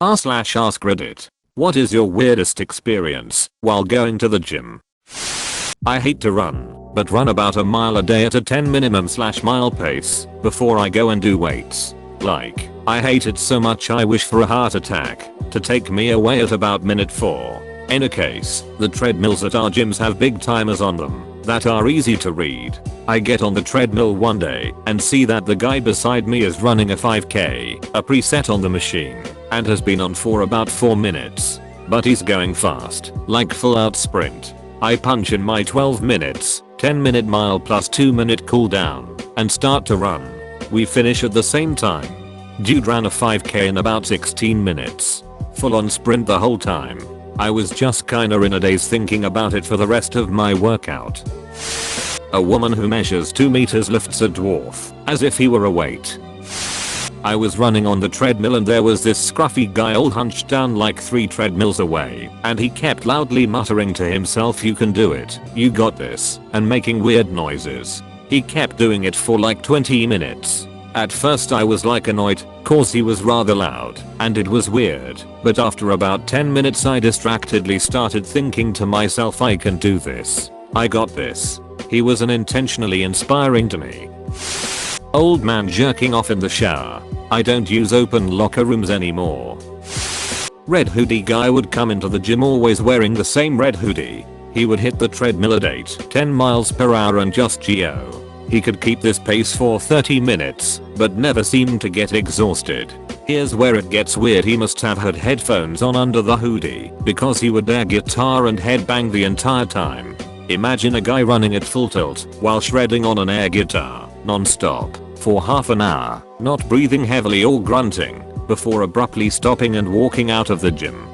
r/AskReddit. What is your weirdest experience while going to the gym? I hate to run, but run about a mile a day at a 10 minimum/mile pace before I go and do weights. Like, I hate it so much I wish for a heart attack to take me away at about minute 4. In a case, the treadmills at our gyms have big timers on them that are easy to read. I get on the treadmill one day and see that the guy beside me is running a 5k, a preset on the machine, and has been on for about 4 minutes. But he's going fast, like full out sprint. I punch in my 12 minutes, 10-minute mile plus 2-minute cooldown, and start to run. We finish at the same time. Dude ran a 5k in about 16 minutes. Full on sprint the whole time. I was just kinda in a daze thinking about it for the rest of my workout. A woman who measures 2 meters lifts a dwarf as if he were a weight. I was running on the treadmill and there was this scruffy guy all hunched down like 3 treadmills away, and he kept loudly muttering to himself, "You can do it, you got this," and making weird noises. He kept doing it for like 20 minutes. At first I was like annoyed, cause he was rather loud, and it was weird, but after about 10 minutes I distractedly started thinking to myself, I can do this. I got this. He was unintentionally inspiring to me. Old man jerking off in the shower. I don't use open locker rooms anymore. Red hoodie guy would come into the gym always wearing the same red hoodie. He would hit the treadmill at 10 miles per hour and just go. He could keep this pace for 30 minutes, but never seemed to get exhausted. Here's where it gets weird, he must have had headphones on under the hoodie, because he would air guitar and headbang the entire time. Imagine a guy running at full tilt while shredding on an air guitar, non-stop, for half an hour, not breathing heavily or grunting, before abruptly stopping and walking out of the gym.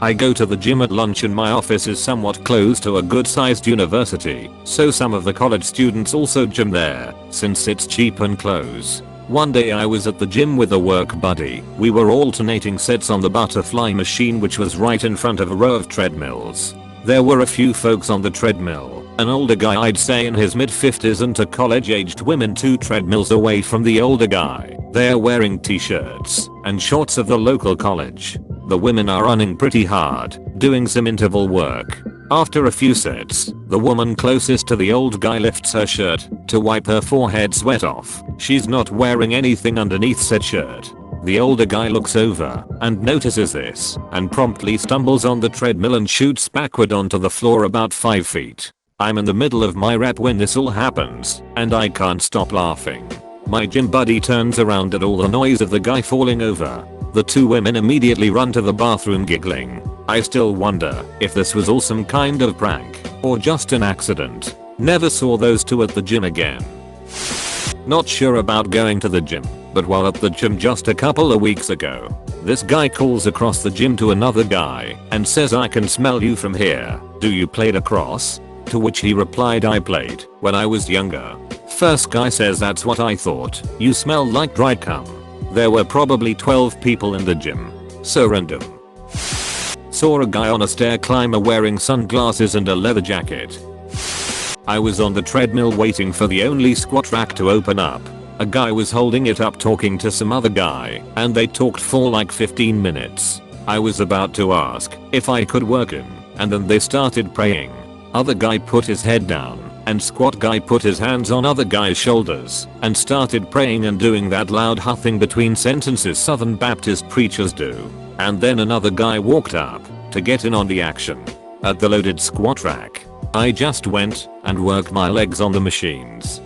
I go to the gym at lunch and my office is somewhat close to a good sized university, so some of the college students also gym there, since it's cheap and close. One day I was at the gym with a work buddy. We were alternating sets on the butterfly machine, which was right in front of a row of treadmills. There were a few folks on the treadmill, an older guy I'd say in his mid-50s and a college-aged woman 2 treadmills away from the older guy. They're wearing t-shirts and shorts of the local college. The women are running pretty hard, doing some interval work. After a few sets, the woman closest to the old guy lifts her shirt to wipe her forehead sweat off. She's not wearing anything underneath said shirt. The older guy looks over and notices this and promptly stumbles on the treadmill and shoots backward onto the floor about 5 feet. I'm in the middle of my rep when this all happens, and I can't stop laughing. My gym buddy turns around at all the noise of the guy falling over. The 2 women immediately run to the bathroom giggling. I still wonder if this was all some kind of prank or just an accident. Never saw those 2 at the gym again. Not sure about going to the gym, but while at the gym just a couple of weeks ago, this guy calls across the gym to another guy and says, "I can smell you from here. Do you play lacrosse?" To which he replied, "I played when I was younger." First guy says, "That's what I thought. You smell like dried cum." There were probably 12 people in the gym. So random. Saw a guy on a stair climber wearing sunglasses and a leather jacket. I was on the treadmill waiting for the only squat rack to open up. A guy was holding it up talking to some other guy, and they talked for like 15 minutes. I was about to ask if I could work in, and then they started praying. Other guy put his head down, and squat guy put his hands on other guy's shoulders and started praying and doing that loud huffing between sentences Southern Baptist preachers do. And then another guy walked up to get in on the action. At the loaded squat rack, I just went and worked my legs on the machines.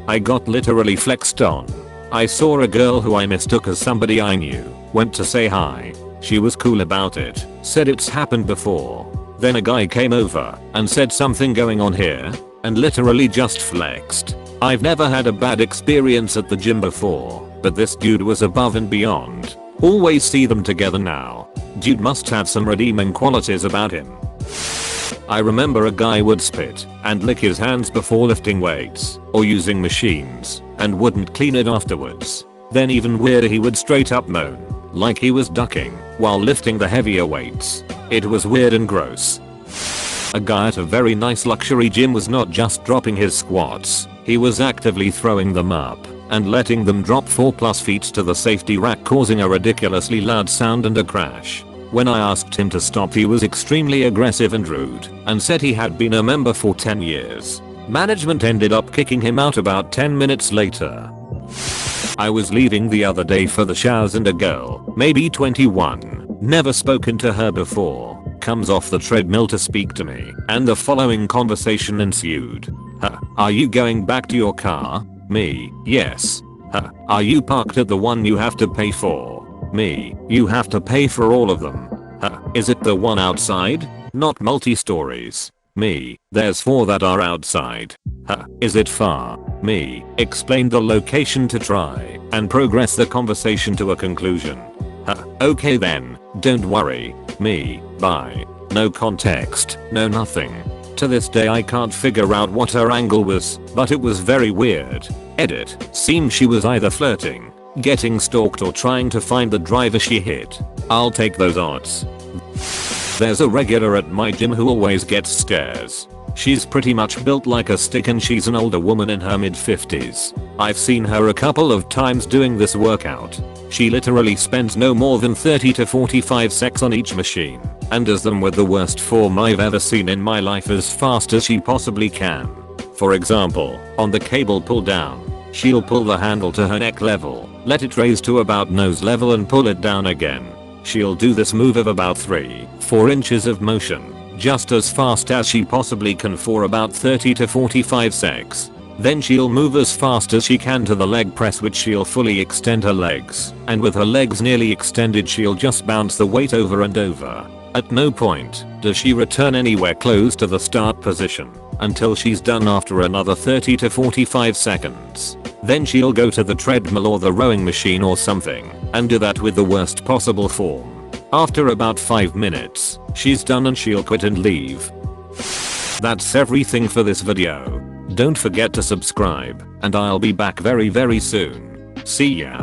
I got literally flexed on. I saw a girl who I mistook as somebody I knew, went to say hi. She was cool about it, said it's happened before. Then a guy came over and said, "Something going on here?" and literally just flexed. I've never had a bad experience at the gym before, but this dude was above and beyond. Always see them together now. Dude must have some redeeming qualities about him. I remember a guy would spit and lick his hands before lifting weights or using machines and wouldn't clean it afterwards. Then even weirder, he would straight up moan like he was ducking while lifting the heavier weights. It was weird and gross. A guy at a very nice luxury gym was not just dropping his squats, he was actively throwing them up. and letting them drop 4+ feet to the safety rack, causing a ridiculously loud sound and a crash. When I asked him to stop, he was extremely aggressive and rude and said he had been a member for 10 years. Management ended up kicking him out about 10 minutes later. I was leaving the other day for the showers and a girl, maybe 21, never spoken to her before, comes off the treadmill to speak to me, and the following conversation ensued. Are you going back to your car? Me, yes. Are you parked at the one you have to pay for? Me, you have to pay for all of them. Is it the one outside? Not multi-stories. Me, there's 4 that are outside. Is it far? Me, explain the location to try and progress the conversation to a conclusion. Okay then, don't worry. Me, bye. No context, no nothing. To this day I can't figure out what her angle was, but it was very weird. Edit, seems she was either flirting, getting stalked, or trying to find the driver she hit. I'll take those odds. There's a regular at my gym who always gets stares. She's pretty much built like a stick and she's an older woman in her mid-50s. I've seen her a couple of times doing this workout. She literally spends no more than 30 to 45 seconds on each machine and does them with the worst form I've ever seen in my life as fast as she possibly can. For example, on the cable pull down, she'll pull the handle to her neck level, let it raise to about nose level and pull it down again. She'll do this move of about 3-4 inches of motion just as fast as she possibly can for about 30 to 45 seconds. Then she'll move as fast as she can to the leg press, which she'll fully extend her legs, and with her legs nearly extended she'll just bounce the weight over and over. At no point does she return anywhere close to the start position until she's done after another 30 to 45 seconds. Then she'll go to the treadmill or the rowing machine or something and do that with the worst possible form. After about 5 minutes, she's done and she'll quit and leave. That's everything for this video. Don't forget to subscribe, and I'll be back very soon. See ya.